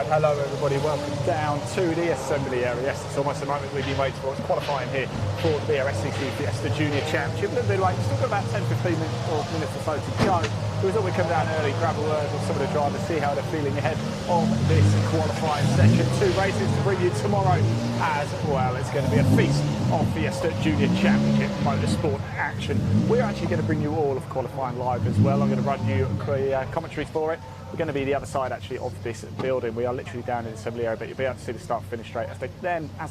Right, hello everybody, welcome down to the assembly area. Yes, it's almost the moment we've been waiting for. It's qualifying here for the BRSCC Fiesta Junior Championship. A little bit late, still got about 10-15 minutes or so to go. We thought we'd come down early, grab a word with some of the drivers, see how they're feeling ahead of this qualifying session. 2 races to bring you tomorrow as well. It's going to be a feast of Fiesta Junior Championship motorsport action. We're actually going to bring you all of qualifying live as well. I'm going to run you commentaries for it. We're going to be the other side actually of this building. We are literally down in the assembly area, but you'll be able to see the start finish straight as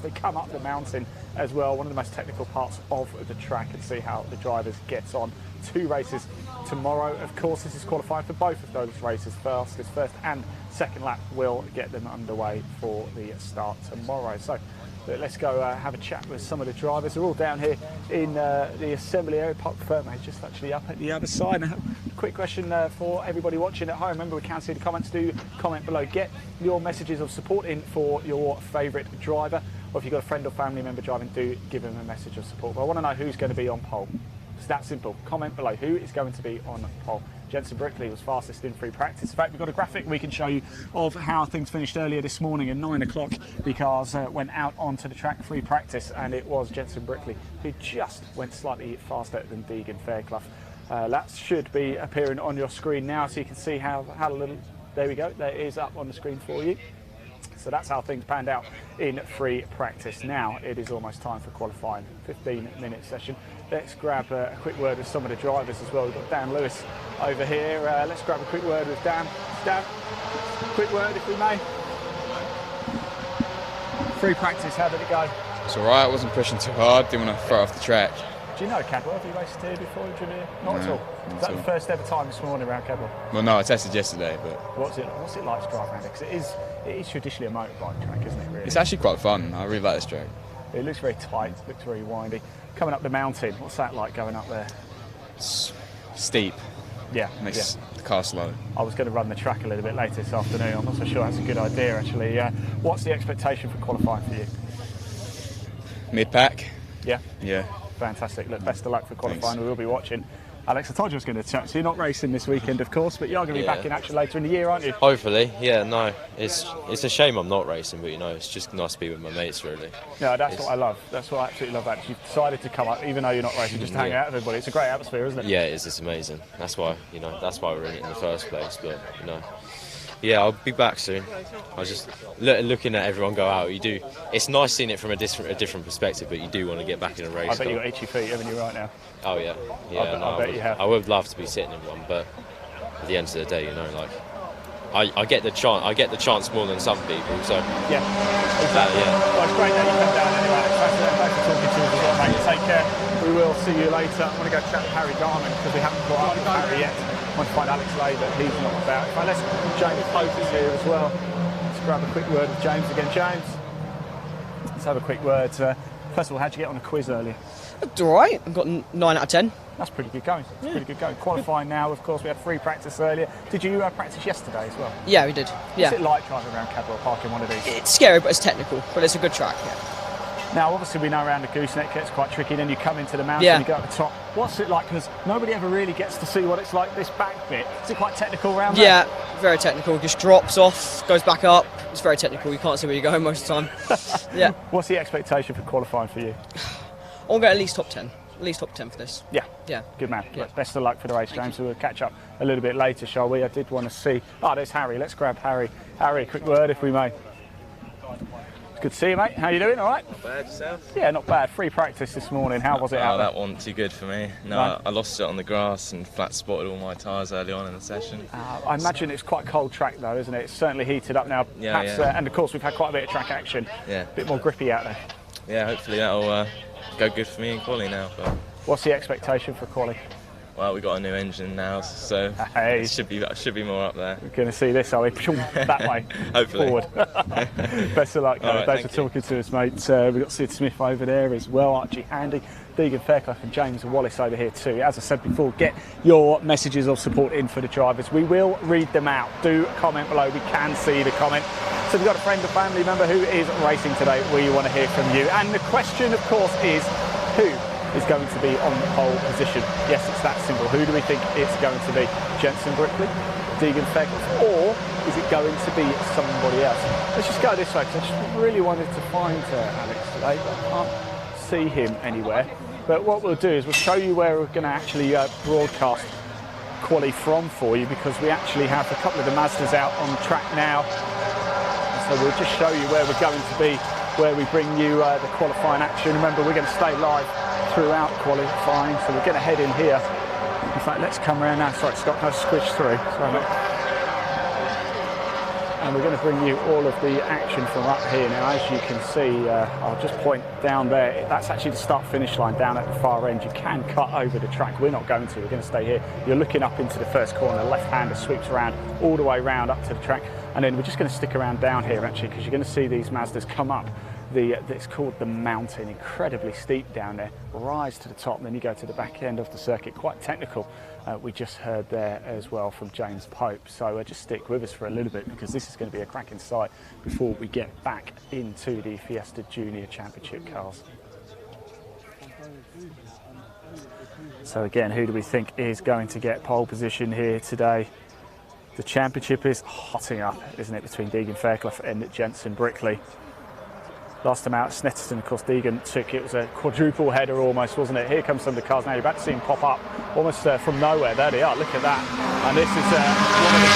they come up the mountain as well. One of the most technical parts of the track, and see how the drivers get on. 2 races tomorrow. Of course, this is qualifying for both of those races. This first and second lap will get them underway for the start tomorrow. So let's go have a chat with some of the drivers. They're all down here in the assembly area. Park Firma is just actually up at the other side. Now, quick question for everybody watching at home. Remember, we can see the comments. Do comment below. Get your messages of support in for your favourite driver. Or if you've got a friend or family member driving, do give them a message of support. But I want to know who's going to be on pole. It's that simple. Comment below who is going to be on pole. Jensen Brickley was fastest in free practice. In fact, we've got a graphic we can show you of how things finished earlier this morning at 9 o'clock, because went out onto the track free practice, and it was Jensen Brickley who just went slightly faster than Deegan Fairclough. That should be appearing on your screen now, so you can see how little. There we go. That is up on the screen for you. So that's how things panned out in free practice. Now it is almost time for qualifying. 15-minute session. Let's grab a quick word with some of the drivers as well. We've got Dan Lewis over here. Let's grab a quick word with Dan. Dan, quick word if we may. Free practice, how did it go? It's alright, I wasn't pushing too hard, didn't want to throw off the track. Do you know Cadwell? Have you raced here before? Driven here? Not at all. Is that the first ever time this morning around Cadwell? Well, no, I tested yesterday, but... What's it like to drive around it? Because it is traditionally a motorbike track, isn't it, really? It's actually quite fun. I really like this track. It looks very tight, looks very windy. Coming up the mountain, what's that like going up there? It's steep. Yeah. Makes the car slow. I was going to run the track a little bit later this afternoon. I'm not so sure that's a good idea, actually. What's the expectation for qualifying for you? Mid-pack? Yeah? Yeah. Fantastic. Look, best of luck for qualifying. Thanks. We will be watching. Alex, I told you I was going to chat. So you're not racing this weekend, of course, but you are going to be back in action later in the year, aren't you? Hopefully, yeah. No, it's a shame I'm not racing, but you know, it's just nice to be with my mates, really. Yeah, that's what I love. That's what I absolutely love. That you've decided to come up, even though you're not racing, just to hang out with everybody. It's a great atmosphere, isn't it? Yeah, it is. It's amazing. That's why we're in it in the first place. But you know, yeah, I'll be back soon. I was just looking at everyone go out. You do. It's nice seeing it from a different perspective, but you do want to get back in a race. I bet you've got itchy feet, haven't you, right now? Oh yeah, yeah. I bet you have. I would love to be sitting in one, but at the end of the day, you know, like I get the chance. I get the chance more than some people. So yeah, exactly. Well, it's great that you come down anyway. Thanks for talking to us as well, mate. Take care. We will see you later. I'm going to go chat with Harry Garman because we haven't caught up with Harry yet. I want to find Alex Lay, but he's not about. In fact, let's James Pope is here as well. Let's grab a quick word with James again. James, let's have a quick word. First of all, how'd you get on a quiz earlier? All right, I've got 9 out of 10. That's pretty good going. That's pretty good going. Qualifying now, of course, we had free practice earlier. Did you practice yesterday as well? Yeah, we did. Yeah. What's it like driving around Cadwell Park in one of these? It's scary, but it's technical. But it's a good track. Yeah. Now, obviously, we know around the gooseneck it's quite tricky. Then you come into the mountain, you go up the top. What's it like? Because nobody ever really gets to see what it's like. This back bit. Is it quite technical around there? Yeah, very technical. Just drops off, goes back up. It's very technical. You can't see where you're going most of the time. Yeah. What's the expectation for qualifying for you? I'll get at least top 10. At least top 10 for this. Yeah. Yeah. Good man. Yeah. Best of luck for the race, James. So we'll catch up a little bit later, shall we? I did want to see. Oh, there's Harry. Let's grab Harry. Harry, quick word if we may. Good to see you, mate. How you doing? All right? Not bad, yourself? Yeah, not bad. Free practice this morning. How was it out there? That wasn't too good for me. No, I lost it on the grass and flat spotted all my tyres early on in the session. I imagine it's quite a cold track though, isn't it? It's certainly heated up now. Yeah, perhaps, yeah. And of course we've had quite a bit of track action. Yeah. A bit more grippy out there. Yeah, hopefully that'll go good for me in quali now. But what's the expectation for quali? well, we got a new engine now, so it should be more up there. We're going to see this, are we? That way, hopefully. Forward. Best of luck, right, thanks for talking to us, mate. We've got Sid Smith over there as well, Archie Handy, Deegan Fairclough and James Wallace over here too. As I said before, get your messages of support in for the drivers. We will read them out. Do comment below, we can see the comment. So if you've got a friend or family member who is racing today, we want to hear from you. And the question, of course, is who is going to be on pole position? Yes, it's that simple. Who do we think it's going to be? Jensen Brickley, Deegan Fairclough, or is it going to be somebody else? Let's just go this way, because I just really wanted to find Alex today, but I can't see him anywhere. But what we'll do is we'll show you where we're going to actually broadcast quali from for you, because we actually have a couple of the Mazdas out on track now. So we'll just show you where we're going to be, where we bring you the qualifying action. Remember, we're going to stay live throughout qualifying, so we're going to head in here. In fact, let's come around now. Sorry, Scott, no squish through. Sorry, mate. And we're going to bring you all of the action from up here. Now, as you can see, I'll just point down there. That's actually the start-finish line down at the far end. You can cut over the track. We're not going to. We're going to stay here. You're looking up into the first corner. Left-hander sweeps around all the way around up to the track. And then we're just going to stick around down here, actually, because you're going to see these Mazdas come up. It's called the mountain, incredibly steep down there, rise to the top, and then you go to the back end of the circuit, quite technical. We just heard there as well from James Pope, so just stick with us for a little bit, because this is going to be a cracking sight before we get back into the Fiesta Junior Championship cars. So again, who do we think is going to get pole position here today? The championship is hotting up, isn't it, between Deegan Fairclough and Jensen Brickley. Last time out, Snetterton, of course, Deegan took, it was a quadruple header almost, wasn't it? Here comes some of the cars now. You're about to see them pop up almost from nowhere. There they are, look at that. And this is one of the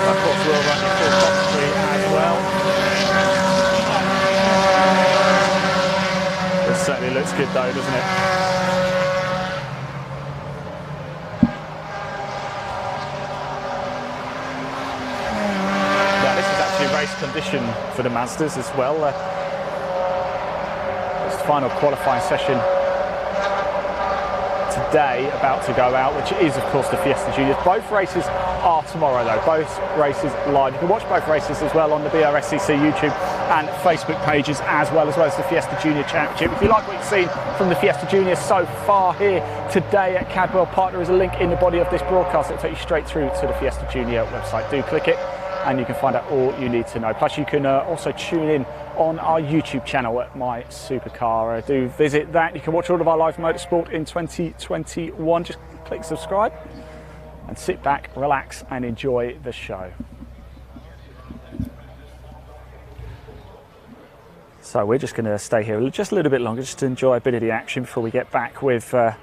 of course, we'll run your full commentary as well. Certainly looks good though, doesn't it? Now this is actually race condition for the Mazdas as well. It's the final qualifying session today, about to go out, which is of course the Fiesta Juniors. Both races are tomorrow though, both races live. You can watch both races as well on the BRSCC YouTube and Facebook pages, as well as the Fiesta Junior Championship. If you like what you've seen from the Fiesta Juniors so far here today at Cadwell Park, there is a link in the body of this broadcast that will take you straight through to the Fiesta Junior website. Do click it and you can find out all you need to know. Plus you can also tune in on our YouTube channel at My Supercar. Do visit that. You can watch all of our live motorsport in 2021. Just click subscribe and sit back, relax and enjoy the show. So we're just going to stay here just a little bit longer, just to enjoy a bit of the action before we get back with the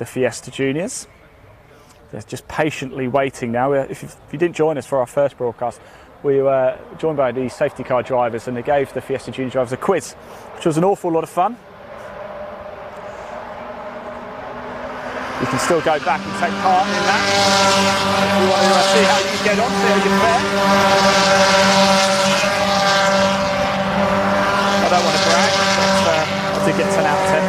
Fiesta Juniors. They're just patiently waiting now. If you didn't join us for our first broadcast, we were joined by the safety car drivers, and they gave the Fiesta Junior drivers a quiz, which was an awful lot of fun. You can still go back and take part in that. If you want to see how you get on, see how you fare. I don't want to brag, but I did get 10 out of 10.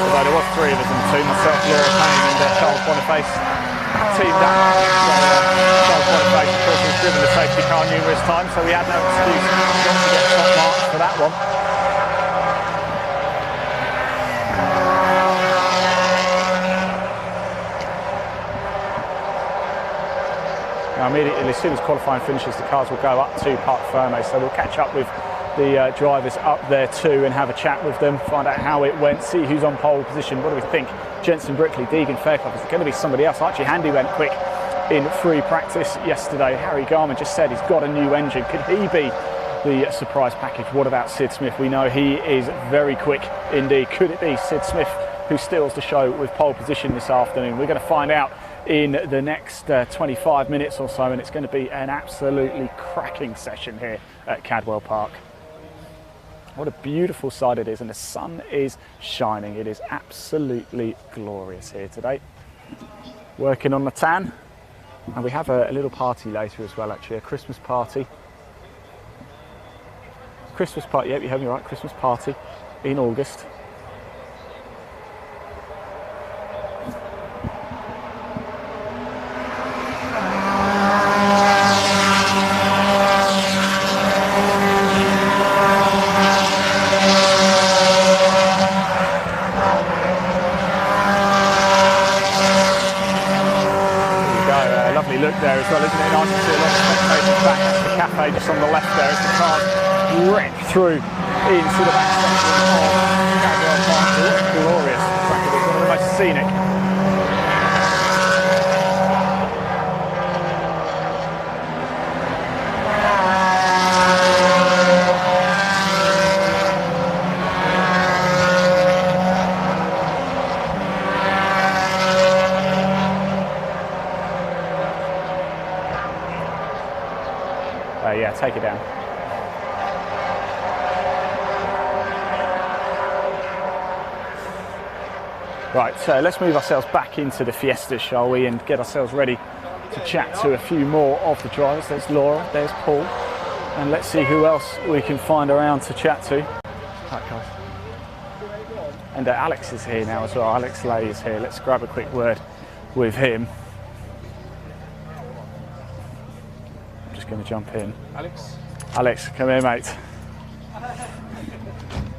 Although there was 3 of us in the team, myself, Laura Payne and Charles Boniface teamed up. Charles Boniface, of course, has driven the safety car numerous times, so we had no excuse not to get top marks for that one. Now immediately, as soon as qualifying finishes, the cars will go up to Parc Fermé, so we'll catch up with the drivers up there too and have a chat with them, find out how it went, see who's on pole position. What do we think? Jensen Brickley, Deegan Fairclough, is it going to be somebody else? Actually, Handy went quick in free practice yesterday. Harry Garman just said he's got a new engine. Could he be the surprise package? What about Sid Smith? We know he is very quick indeed. Could it be Sid Smith who steals the show with pole position this afternoon? We're going to find out in the next 25 minutes or so, and it's going to be an absolutely cracking session here at Cadwell Park. What a beautiful sight it is, and the sun is shining. It is absolutely glorious here today. Working on the tan, and we have a little party later as well, actually, a Christmas party. Christmas party, yep, you heard me right, Christmas party in August. there as the cars wreck through into the back section of Cadwell Park. What a glorious track it is, one of the most scenic. Yeah, take it down. Right, so let's move ourselves back into the Fiesta, shall we, and get ourselves ready to chat to a few more of the drivers. There's Laura, there's Paul, and let's see who else we can find around to chat to. Right, guys. And Alex is here now as well. Alex Lay is here. Let's grab a quick word with him. Going to jump in. Alex, come here, mate.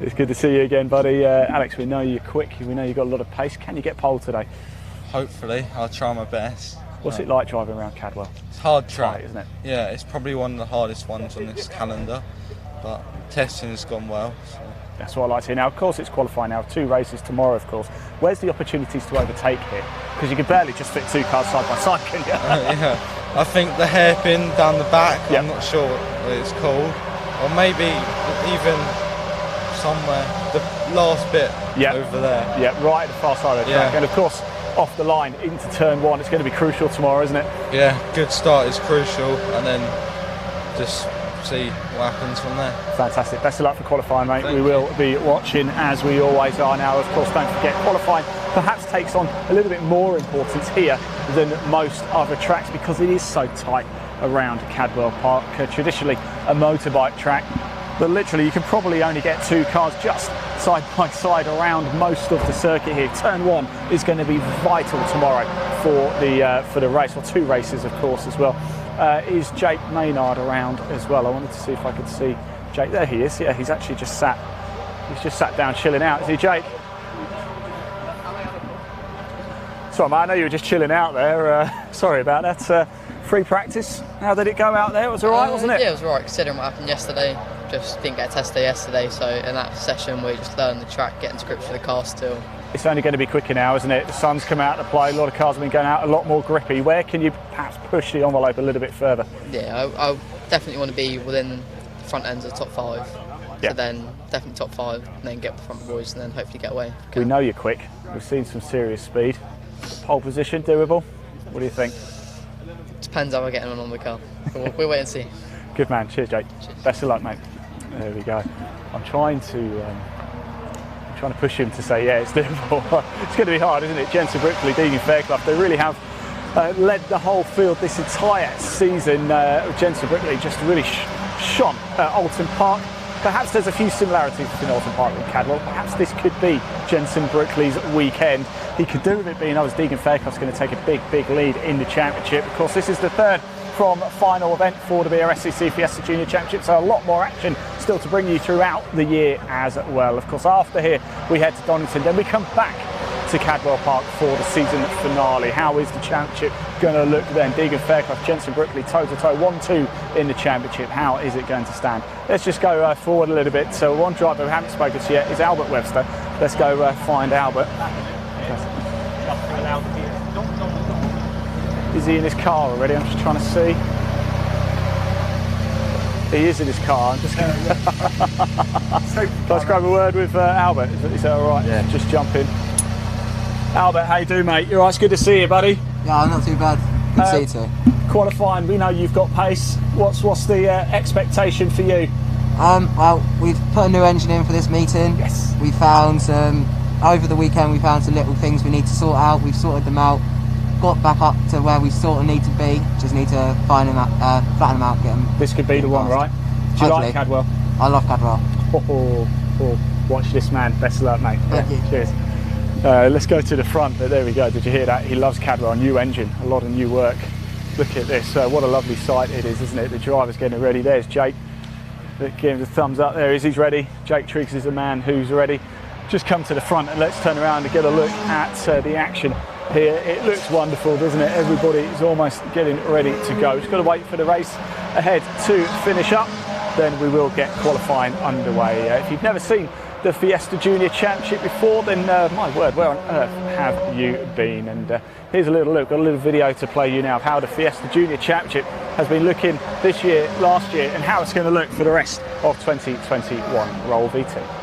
It's good to see you again, buddy. Alex, we know you're quick. We know you've got a lot of pace. Can you get pole today? Hopefully, I'll try my best. What's it like driving around Cadwell? It's hard track, isn't it? Yeah, it's probably one of the hardest ones on this calendar, but testing has gone well. So. That's what I like to hear. Now, of course, it's qualifying now. 2 races tomorrow, of course. Where's the opportunities to overtake here? Because you can barely just fit 2 cars side by side, can you? Yeah. I think the hairpin down the back, yep. I'm not sure what it's called, or maybe even somewhere, the last bit over there. Yeah, right at the far side of the track. And of course, off the line into turn 1, it's going to be crucial tomorrow, isn't it? Yeah, good start is crucial, and then just see what happens from there. Fantastic. Best of luck for qualifying, mate. We will be watching as we always are now. Of course, don't forget, qualifying perhaps takes on a little bit more importance here than most other tracks because it is so tight around Cadwell Park. Traditionally a motorbike track, but literally you can probably only get 2 cars just side by side around most of the circuit here. Turn 1 is going to be vital tomorrow for the race, or 2 races of course as well. Is Jake Maynard around as well? I wanted to see if I could see Jake. There he is. Yeah, he's actually just sat down chilling out. Is he, Jake? Sorry, mate, I know you were just chilling out there. Sorry about that. Free practice. How did it go out there? It was all right, wasn't it? Yeah, it was all right, considering what happened yesterday. Just didn't get a test day yesterday, so in that session we just learned the track, getting to grips with the car still. It's only going to be quicker now, isn't it? The sun's come out to play, a lot of cars have been going out, a lot more grippy. Where can you perhaps push the envelope a little bit further? Yeah, I definitely want to be within the front ends of the top 5. Yeah. So then definitely top 5, and then get up the front boys, and then hopefully get away. We know you're quick. We've seen some serious speed. Pole position, doable? What do you think? Depends how we're getting on the car. We'll wait and see. Good man. Cheers, Jake. Cheers. Best of luck, mate. There we go. I'm trying to push him to say, yeah, it's doable. It's going to be hard, isn't it? Jensen Brickley, Dean Fairclough, they really have led the whole field this entire season. Jensen Brickley just really shone at Alton Park. Perhaps there's a few similarities between Alton Park and Cadwell. Perhaps this could be Jensen Brickley's weekend. He could do with it being others. Deegan Fairclough's going to take a big lead in the championship. Of course, this is the 3rd from final event for the BRSCC Fiesta Junior Championship, so a lot more action still to bring you throughout the year as well. Of course, after here we head to Donington, then we come back to Cadwell Park for the season finale. How is the championship going to look then? Deegan Fairclough, Jensen Brickley, toe-to-toe, 1-2 in the championship. How is it going to stand? Let's just go forward a little bit. So one driver we haven't spoken to yet is Albert Webster. Let's go find Albert. Is he in his car already? I'm just trying to see. He is in his car. I'm just going to... Let's grab a word with Albert. Is that all right? Yeah. Just jump in. Albert, how you doing, mate? You all right? It's good to see you, buddy. Yeah, I'm not too bad. Good to see you too. Qualifying, we know you've got pace. What's the expectation for you? Well, we've put a new engine in for this meeting. Yes. We found over the weekend we found some little things we need to sort out. We've sorted them out. Got back up to where we sort of need to be. Just need to find them out, flatten them out, get them. This could be the one, right? Do you like Cadwell? I love Cadwell. Watch this man. Best of luck, mate. Thank you. Cheers. Let's go to the front. But there we go. Did you hear that? He loves Cadwell. A new engine, a lot of new work. Look at this. What a lovely sight it is, isn't it? The driver's getting ready. There's Jake. Give him the thumbs up. There he's ready. Jake Triggs is the man who's ready. Just come to the front and let's turn around and get a look at the action here. It looks wonderful, doesn't it? Everybody is almost getting ready to go. Just got to wait for the race ahead to finish up. then we will get qualifying underway. If you've never seen the Fiesta Junior Championship before, then my word, where on earth have you been? And here's a little look, got a little video to play you now of how the Fiesta Junior Championship has been looking this year, last year, and how it's going to look for the rest of 2021. Roll VT.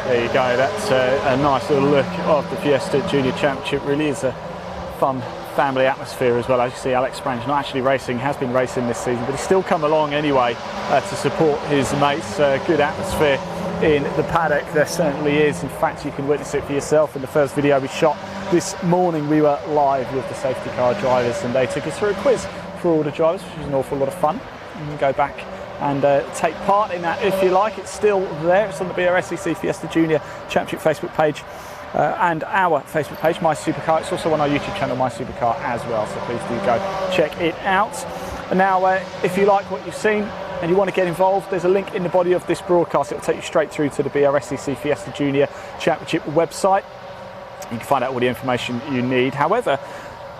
There you go, that's a nice little look of the Fiesta Junior Championship. Really is a fun family atmosphere as well. As you see, Alex Sprang's not actually racing, has been racing this season, but he's still come along anyway to support his mates. Good atmosphere in the paddock, there certainly is. In fact, you can witness it for yourself in the first video we shot this morning. We were live with the safety car drivers and they took us through a quiz for all the drivers, which was an awful lot of fun. You can go back and take part in that if you like. It's still there. It's on the BRSCC Fiesta Junior Championship Facebook page and our Facebook page, My Supercar. It's also on our YouTube channel, My Supercar, as well, so please do go check it out. And now if you like what you've seen and you want to get involved, there's a link in the body of this broadcast. It will take you straight through to the BRSCC Fiesta Junior Championship website. You can find out all the information you need. However,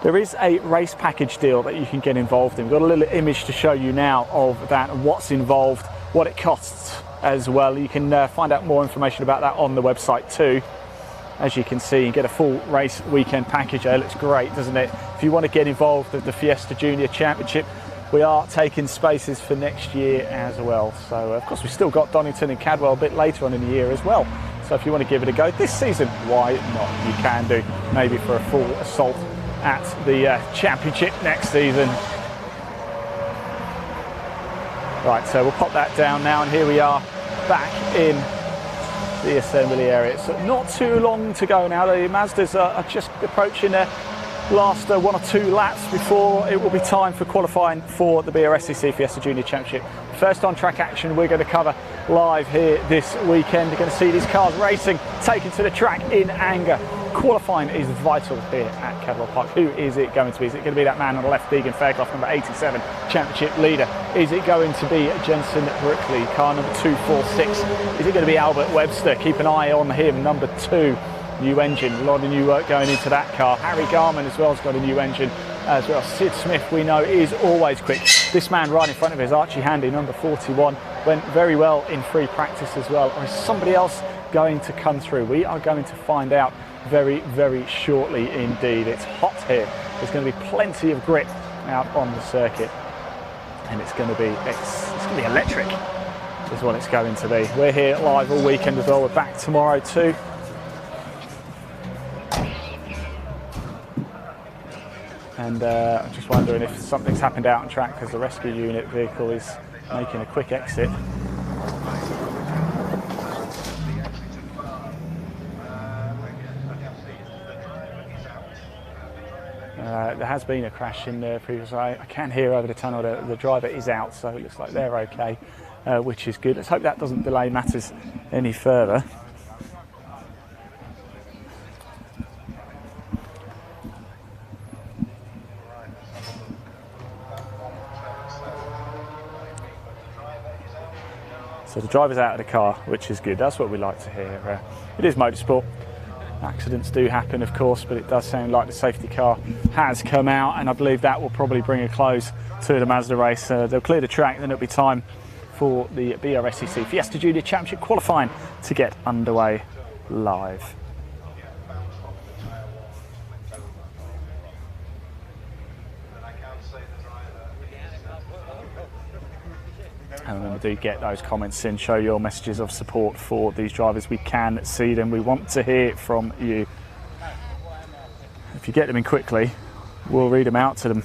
there is a race package deal that you can get involved in. We've got a little image to show you now of that and what's involved, what it costs as well. You can find out more information about that on the website too. As you can see, you get a full race weekend package. It looks great, doesn't it? If you want to get involved with the Fiesta Junior Championship, we are taking spaces for next year as well. So of course we've still got Donington and Cadwell a bit later on in the year as well. So if you want to give it a go this season, why not? You can do, maybe for a full assault at the championship next season. Right, so we'll pop that down now, and here we are back in the assembly area. So not too long to go now. The Mazdas are just approaching their last 1 or 2 laps before it will be time for qualifying for the BRSCC Fiesta Junior Championship. First on track action we're going to cover live here this weekend. You're going to see these cars racing, taken to the track in anger. Qualifying is vital here at Cadwell Park. Who is it going to be? Is it going to be that man on the left, Deegan Fairclough, number 87, championship leader? Is it going to be Jensen Brookley, car number 246? Is it going to be Albert Webster? Keep an eye on him, number 2. New engine, a lot of new work going into that car. Harry Garman as well has got a new engine as well. Sid Smith, we know, is always quick. This man right in front of us, Archie Handy, number 41, went very well in free practice as well. Or is somebody else going to come through? We are going to find out very, very shortly indeed. It's hot here. There's going to be plenty of grip out on the circuit, and it's going to be electric is what it's going to be. We're here live all weekend as well. We're back tomorrow too. And I'm just wondering if something's happened out on track because the rescue unit vehicle is making a quick exit. There has been a crash in the previous. I can hear over the tunnel the driver is out, so it looks like they're okay, which is good. Let's hope that doesn't delay matters any further. So the driver's out of the car, which is good. That's what we like to hear. It is motorsport. Accidents do happen, of course, but it does sound like the safety car has come out, and I believe that will probably bring a close to the Mazda race. They'll clear the track, then it'll be time for the BRSCC Fiesta Junior Championship qualifying to get underway live. And remember, do get those comments in, show your messages of support for these drivers. We can see them, we want to hear from you. If you get them in quickly, we'll read them out to them.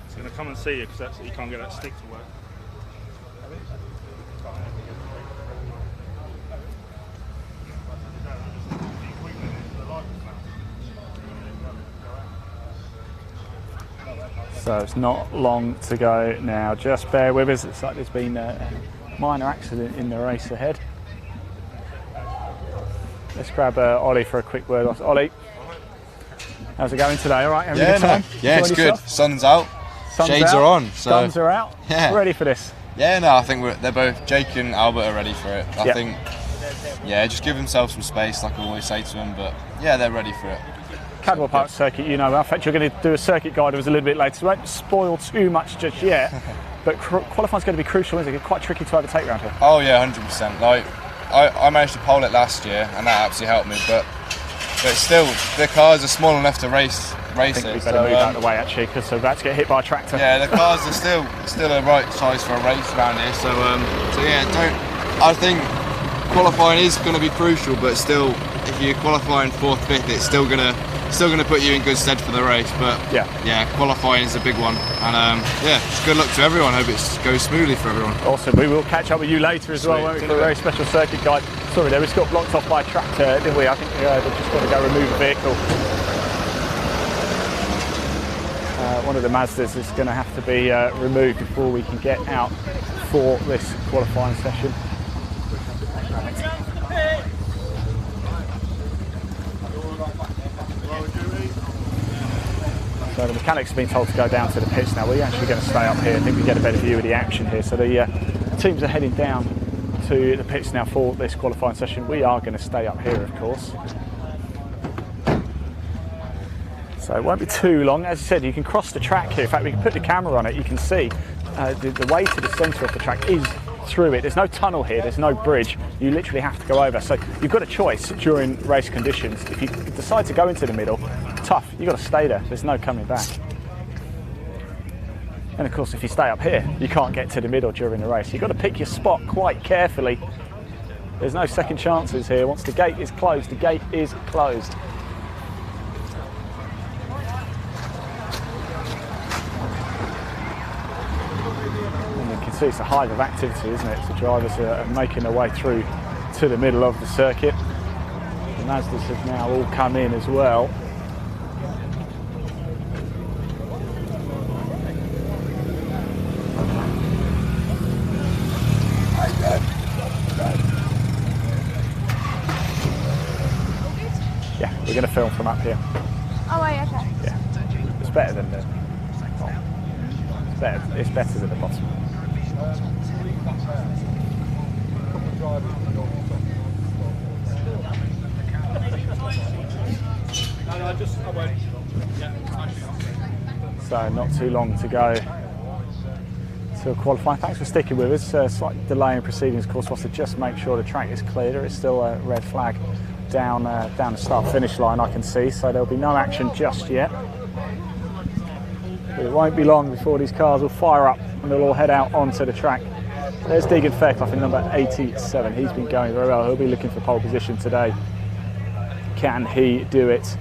It's going to come and see you because you can't get that stick to work. So it's not long to go now. Just bear with us. It's like there's been a minor accident in the race ahead. Let's grab Ollie for a quick word. Ollie, how's it going today? All right, having a good time? Yeah, it's good. Sun's out. Shades are on. So Guns are out. Yeah. Ready for this? Yeah, no, I think they're both, Jake and Albert are ready for it. I think, yeah, just give themselves some space, like I always say to them. But yeah, they're ready for it. Cadwell Park circuit, you know. In fact, you're going to do a circuit guide. It was a little bit later, so won't spoil too much just yet. But qualifying's going to be crucial, isn't it? It's quite tricky to overtake around here. Oh yeah, 100%. Like I managed to pole it last year, and that absolutely helped me. But still, the cars are small enough to race I think we better move out of the way actually, because we're about to get hit by a tractor. Yeah, the cars are still a right size for a race around here. So yeah, I think qualifying is going to be crucial, but still, if you're qualifying 4th, 5th, it's still going to put you in good stead for the race. But yeah, qualifying is a big one, and yeah, just good luck to everyone. Hope it goes smoothly for everyone. Awesome. We will catch up with you later as well, won't we, for a very special circuit guide. Sorry, there, we just got blocked off by a tractor, didn't we? I think they've just got to go remove a vehicle. One of the Mazdas is going to have to be removed before we can get out for this qualifying session. So the mechanics have been told to go down to the pits now. We're actually going to stay up here. I think we get a better view of the action here. So the teams are heading down to the pits now for this qualifying session. We are going to stay up here, of course. So it won't be too long. As I said, you can cross the track here. In fact, we can put the camera on it. You can see the way to the centre of the track is through it. There's no tunnel here. There's no bridge. You literally have to go over. So you've got a choice during race conditions. If you decide to go into the middle, tough. You've got to stay there. There's no coming back. And of course, if you stay up here, you can't get to the middle during the race. You've got to pick your spot quite carefully. There's no second chances here. Once the gate is closed, the gate is closed. See, it's a hive of activity, isn't it? The drivers are making their way through to the middle of the circuit. The Mazdas have now all come in as well. Yeah, we're going to film from up here. Oh, right, okay. Yeah, it's better than the. It's better than the bottom. So not too long to go to qualifying. Thanks for sticking with us. Slight delay in proceedings, of course, was to just make sure the track is clear. There is still a red flag down the start-finish line, I can see, so there'll be no action just yet. But it won't be long before these cars will fire up and they'll all head out onto the track. There's Deegan Fairclough in number 87. He's been going very well. He'll be looking for pole position today. Can he do it?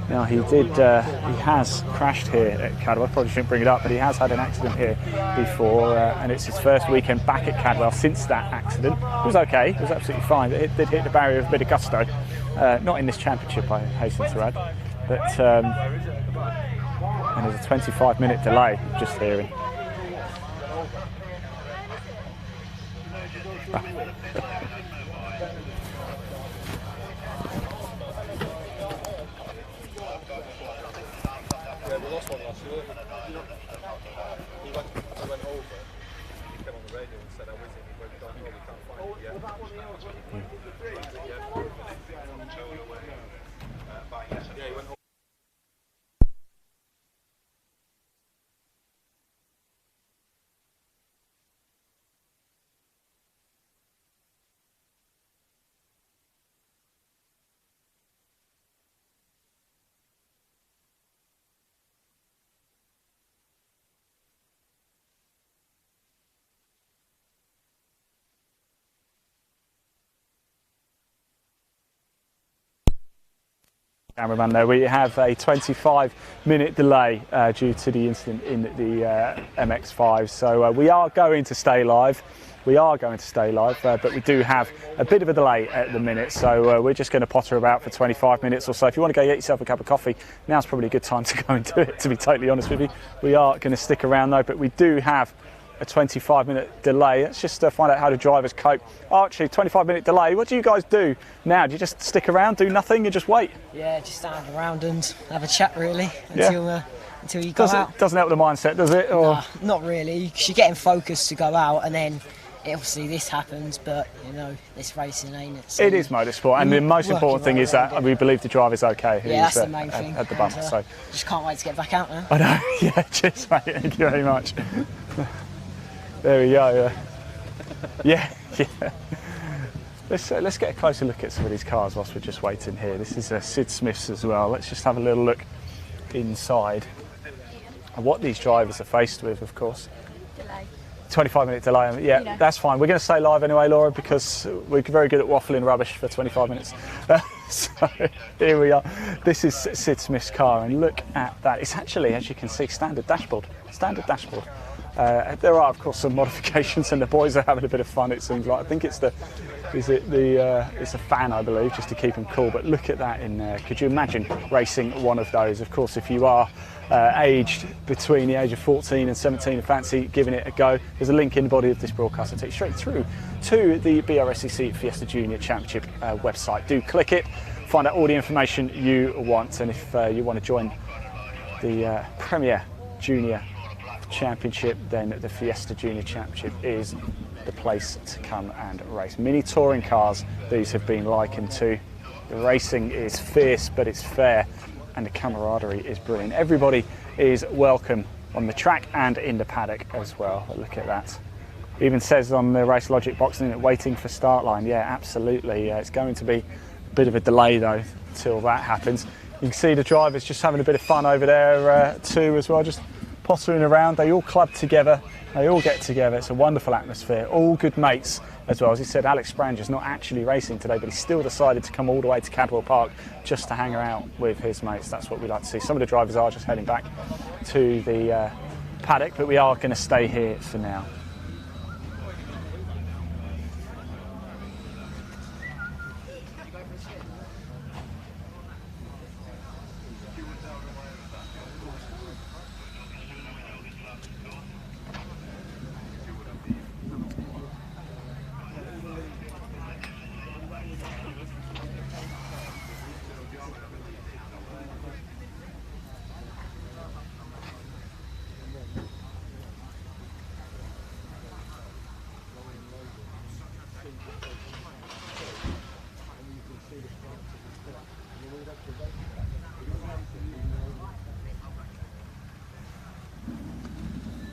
Now he has crashed here at Cadwell. Probably shouldn't bring it up, but he has had an accident here before, and it's his first weekend back at Cadwell since that accident. It was okay, it was absolutely fine. It did hit the barrier with a bit of gusto. Not in this championship, I hasten to add. But and there's a 25-minute delay, just hearing. lost one last year. He went over. He came on the radio and said, "I was in. He went down. We can't find it yet." Yeah, he went over. Cameraman there, we have a 25-minute delay due to the incident in the MX-5, so we are going to stay live. But we do have a bit of a delay at the minute, so we're just going to potter about for 25 minutes or so. If you want to go get yourself a cup of coffee, now's probably a good time to go and do it, to be totally honest with you. We are going to stick around though, but we do have a 25-minute delay. Let's just find out how the drivers cope. Archie, 25-minute delay. What do you guys do now? Do you just stick around, do nothing, and just wait? Yeah, just stand around and have a chat really until you go out. Doesn't help the mindset, does it? Or? Nah, not really. Because you're getting focused to go out, and then obviously this happens. But you know, it's racing, ain't it? So it is motorsport, and the most important thing is that we believe the driver's okay. Yeah, that's the main thing. At the bumper, so just can't wait to get back out now. I know. Yeah, cheers, mate. Thank you very much. There we go. Yeah. Let's get a closer look at some of these cars whilst we're just waiting here. This is Sid Smith's as well. Let's just have a little look inside and what these drivers are faced with, of course. Delay. 25-minute delay. Yeah, that's fine. We're going to stay live anyway, Laura, because we're very good at waffling rubbish for 25 minutes. So here we are. This is Sid Smith's car, and look at that. It's actually, as you can see, standard dashboard. There are, of course, some modifications, and the boys are having a bit of fun. It seems like. I think it's it's a fan, I believe, just to keep them cool. But look at that in there. Could you imagine racing one of those? Of course, if you are aged between the age of 14 and 17 and fancy giving it a go, there's a link in the body of this broadcast that takes you straight through to the BRSCC Fiesta Junior Championship website. Do click it, find out all the information you want, and if you want to join the Premier Junior Championship, then the Fiesta Junior Championship is the place to come and race. Mini touring cars, these have been likened to. The racing is fierce, but it's fair, and the camaraderie is brilliant. Everybody is welcome on the track and in the paddock as well. But look at that. Even says on the Race Logic box, isn't it, waiting for start line. Yeah, absolutely. It's going to be a bit of a delay though till that happens. You can see the drivers just having a bit of fun over there too as well, just pottering around. They all club together, they all get together. It's a wonderful atmosphere, all good mates as well. As he said, Alex Spranger's not actually racing today, but he still decided to come all the way to Cadwell Park just to hang out with his mates. That's what we like to see. Some of the drivers are just heading back to the paddock, but we are going to stay here for now.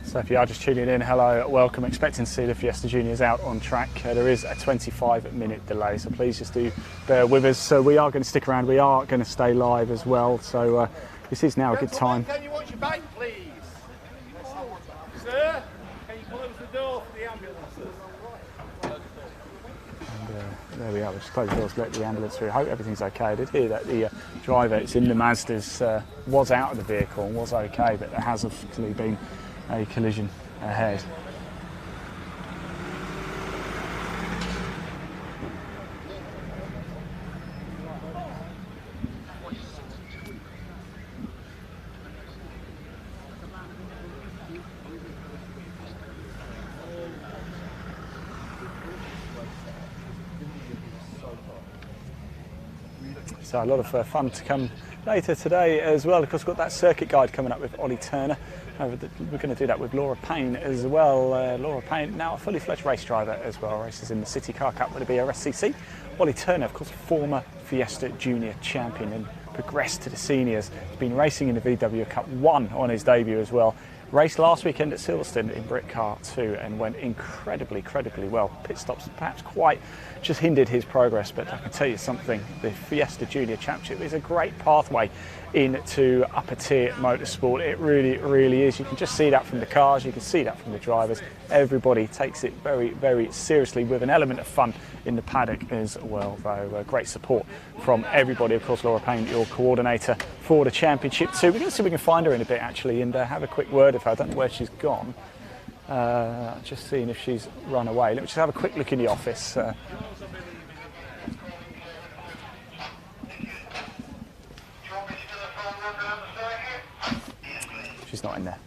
So if you are just tuning in, hello, welcome. Expecting to see the Fiesta Juniors out on track. There is a 25-minute delay, so please just do bear with us. So we are going to stick around. We are going to stay live as well. So this is now a good time. Can you watch your back, please? Sir, can you close the door for the ambulances? And, there we are. Just close the doors, let the ambulance through. I hope everything's okay. I did hear that the driver, it's in the Mazdas, was out of the vehicle and was okay, but there has obviously been a collision ahead. So a lot of fun to come later today as well. Of course, we've got that circuit guide coming up with Ollie Turner. We're going to do that with Laura Payne as well. Laura Payne, now a fully fledged race driver as well, races in the City Car Cup with the BRSCC. Ollie Turner, of course, former Fiesta Junior Champion and progressed to the seniors. He's been racing in the VW Cup, won on his debut as well. Raced last weekend at Silverstone in Brit Car 2 and went incredibly well. Pit stops perhaps quite just hindered his progress, but I can tell you something, the Fiesta Junior Championship is a great pathway into upper tier motorsport. It really is. You can just see that from the cars, you can see that from the drivers. Everybody takes it very seriously, with an element of fun in the paddock as well, though. Great support from everybody. Of course, Laura Payne, your coordinator for the championship too. We're going to see if we can find her in a bit actually and have a quick word with her. I don't know where she's gone. Just seeing if she's run away. Let me just have a quick look in the office. She's not in there.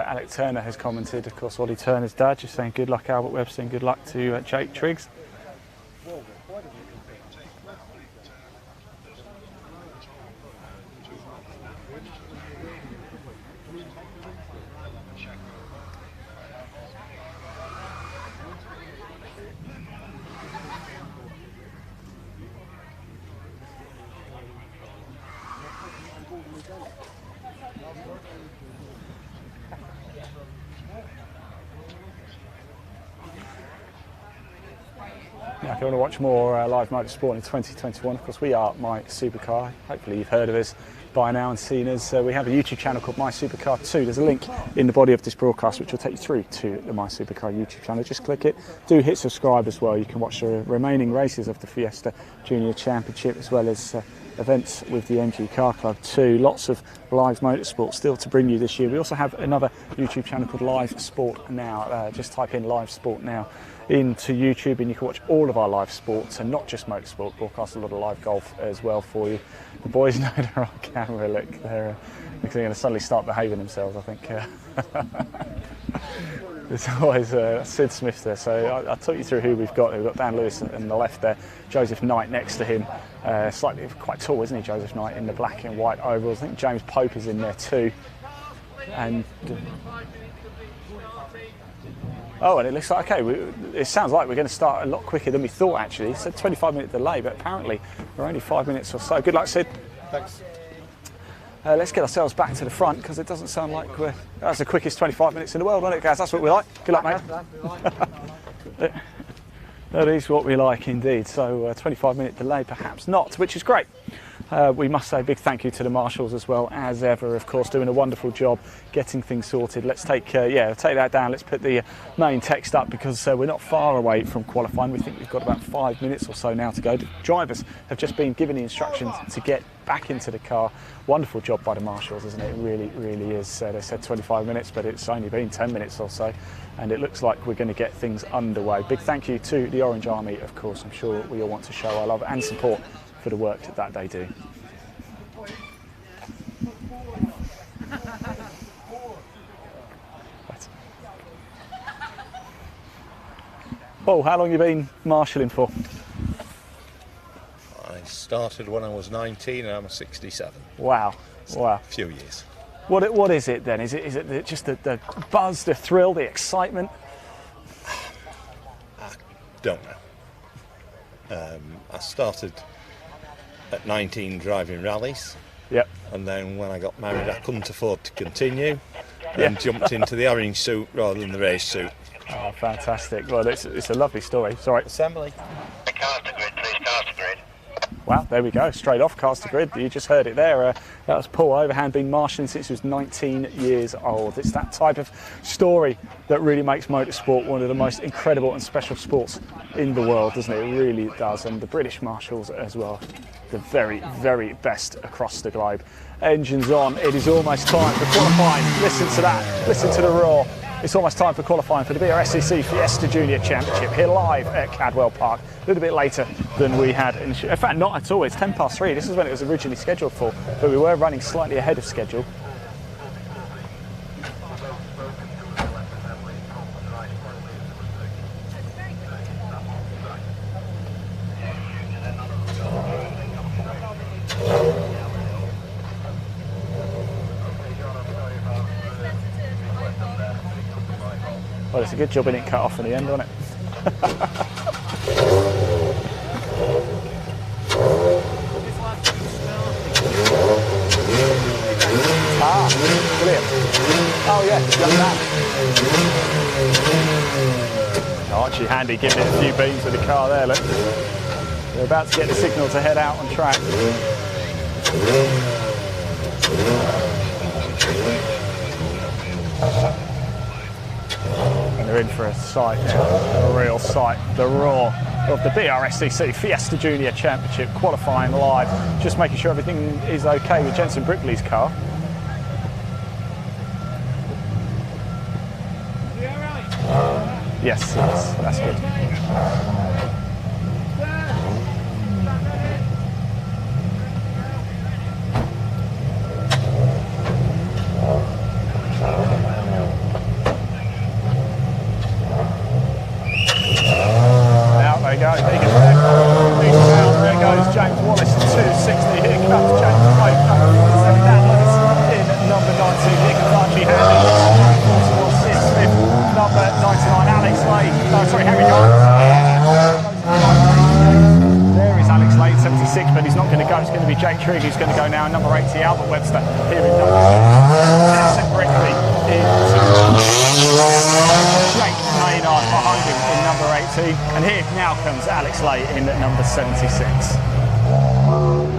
Alex Turner has commented, of course, Ollie Turner's dad, just saying good luck Albert Webster and good luck to Jake Triggs. Now, if you want to watch more live motorsport in 2021, of course, we are My Supercar. Hopefully you've heard of us by now and seen us. We have a YouTube channel called My Supercar 2. There's a link in the body of this broadcast which will take you through to the My Supercar YouTube channel. Just click it. Do hit subscribe as well. You can watch the remaining races of the Fiesta Junior Championship as well as events with the MG Car Club too. Lots of live motorsport still to bring you this year. We also have another YouTube channel called Live Sport Now. Just type in Live Sport Now into YouTube and you can watch all of our live sports and not just motorsport. Broadcast a lot of live golf as well for you. The boys know they're on camera. Look, they're going to suddenly start behaving themselves, I think. There's always Sid Smith there. So I'll talk you through who we've got. We've got Dan Lewis on the left there, Joseph Knight next to him. Slightly quite tall, isn't he, Joseph Knight, in the black and white overalls. I think James Pope is in there too. And and it looks like, okay, it sounds like we're going to start a lot quicker than we thought actually. It said 25-minute delay, but apparently we're only 5 minutes or so. Good luck, Sid. Thanks. Let's get ourselves back to the front because it doesn't sound like that's the quickest 25 minutes in the world, isn't it, guys? That's what we like. Good luck, mate. That is what we like indeed. So 25-minute delay, perhaps not, which is great. We must say a big thank you to the marshals as well as ever, of course, doing a wonderful job getting things sorted. Let's take that down. Let's put the main text up because we're not far away from qualifying. We think we've got about 5 minutes or so now to go. The drivers have just been given the instructions to get back into the car. Wonderful job by the marshals, isn't it? It really is. They said 25 minutes, but it's only been 10 minutes or so, and it looks like we're going to get things underway. Big thank you to the Orange Army, of course. I'm sure we all want to show our love and support for the work that they do. Paul, how long have you been marshalling for? I started when I was 19 and I'm 67. Wow, wow. A few years. What is it then? Is it just the buzz, the thrill, the excitement? I don't know. I started at 19 driving rallies. Yep. And then when I got married I couldn't afford to continue and jumped into the orange suit rather than the race suit. Oh, fantastic. Well, it's a lovely story. Sorry. Assembly. Cars to grid, please, cars to grid. Wow, there we go, straight off Caster Grid. You just heard it there. That was Paul Overhand, been marshalling since he was 19 years old. It's that type of story that really makes motorsport one of the most incredible and special sports in the world, doesn't it? It really does. And the British Marshals as well, the very, very best across the globe. Engines on, it is almost time for qualifying. Listen to that, listen to the roar. It's almost time for qualifying for the BRSCC Fiesta Junior Championship here live at Cadwell Park. A little bit later than we had. In fact, not at all. It's 3:10. This is when it was originally scheduled for, but we were running slightly ahead of schedule. Well, it's a good job it didn't cut off in the end, wasn't it? Ah, brilliant. Oh yeah, young man. Archie Handy giving it a few beams with the car there, look. They're about to get the signal to head out on track. And they're in for a sight now, a real sight. The roar of the BRSCC Fiesta Junior Championship qualifying live. Just making sure everything is okay with Jensen Brickley's car. Yes, that's good. There goes James Wallace, 260. Here comes James Blake. In number 19, Nick Archie Handy. Smith, number 99, Alex Lane. Sorry, Harry Giles. There is Alex Lane, 76, but he's not going to go. It's going to be Jake Trigg who's going to go now. Number 80, Albert Webster. Here in number 7, Brickley. Jake Maynard behind him in number 18, and here now comes Alex Lay in at number 76.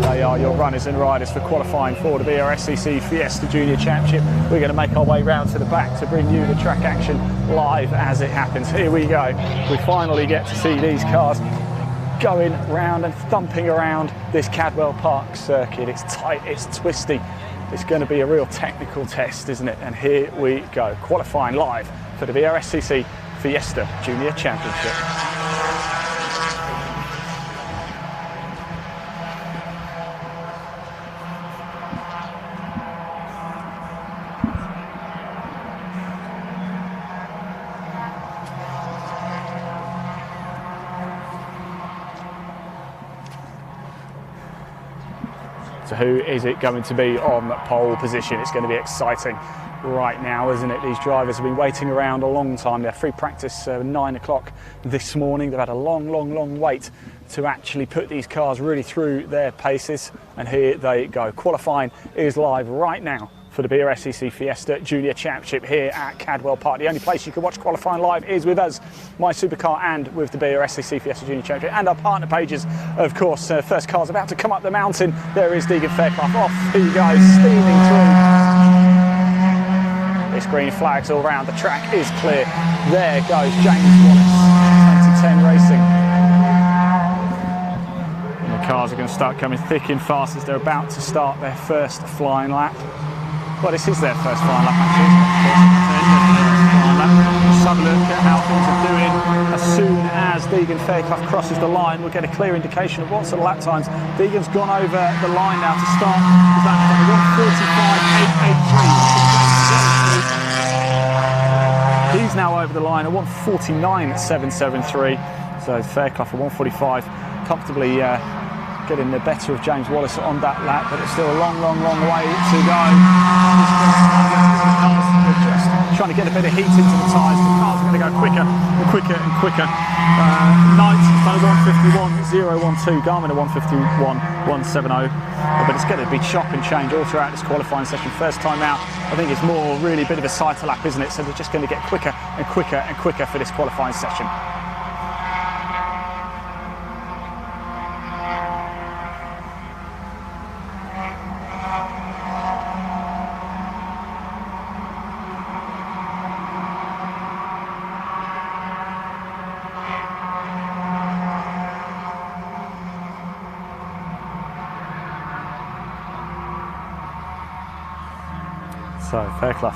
They are your runners and riders for qualifying for the BRSCC Fiesta Junior Championship. We're going to make our way round to the back to bring you the track action live as it happens. Here we go. We finally get to see these cars going round and thumping around this Cadwell Park circuit. It's tight, it's twisty. It's going to be a real technical test, isn't it? And here we go, qualifying live for the BRSCC Fiesta Junior Championship. So who is it going to be on pole position? It's going to be exciting right now, isn't it? These drivers have been waiting around a long time. They're free practice 9 o'clock this morning. They've had a long wait to actually put these cars really through their paces. And here they go. Qualifying is live right now for the BRSCC Fiesta Junior Championship here at Cadwell Park. The only place you can watch qualifying live is with us, My Supercar, and with the BRSCC Fiesta Junior Championship and our partner pages, of course. First car's about to come up the mountain. There is Deegan Fairclough. Off he goes, steaming through. It's green flags all round. The track is clear. There goes James Wallace, 2010 Racing. And the cars are going to start coming thick and fast as they're about to start their first flying lap. Well, this is their first flying lap, actually, Let's have a look at how things are doing. As soon as Deegan Fairclough crosses the line, we'll get a clear indication of what sort of lap times. Deegan's gone over the line now to start. That's 1:45.883. He's now over the line at 1:49.773. So Fairclough at 1:45, comfortably getting the better of James Wallace on that lap, but it's still a long way to go. Just trying to get a bit of heat into the tyres. The cars are going to go quicker and quicker and quicker. Knight has done a 1:51.012, Garmin a 1:51.170, but it's going to be chop and change all throughout this qualifying session. First time out, I think it's more really a bit of a cycle lap, isn't it? So they're just going to get quicker and quicker and quicker for this qualifying session. So Fairclough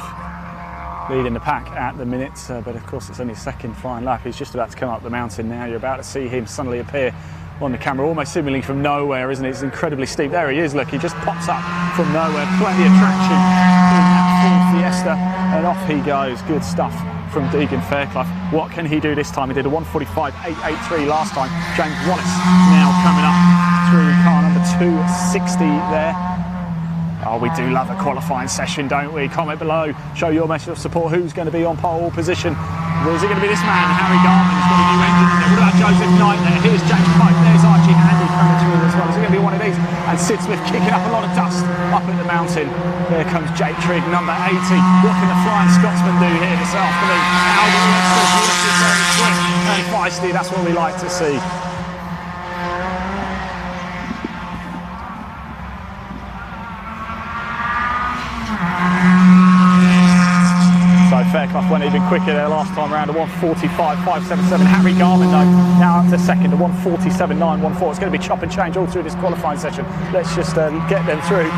leading the pack at the minute, but of course it's only his second fine lap. He's just about to come up the mountain now. You're about to see him suddenly appear on the camera, almost seemingly from nowhere, isn't it? It's incredibly steep. There he is, look, he just pops up from nowhere. Plenty of traction in that Ford Fiesta, and off he goes. Good stuff from Deegan Fairclough. What can he do this time? He did a 1:45.883 last time. James Wallace now coming up through car number 260 there. Oh, we do love a qualifying session, don't we? Comment below, show your message of support. Who's going to be on pole position? Well, is it going to be this man, Harry Garman? He's got a new engine in there. What about Joseph Knight there? Here's James Pope. There's Archie Handy coming through as well. Is it going to be one of these? And Sid Smith kicking up a lot of dust up at the mountain. There comes Jake Trigg, number 80. What can the Flying Scotsman do here this afternoon? Albert Webster, very quick and feisty. That's what we like to see. Fairclough went even quicker there last time around, a 1:45.577. Harry Garman though, now up to second, a 1:47.914. It's going to be chop and change all through this qualifying session. Let's just get them through.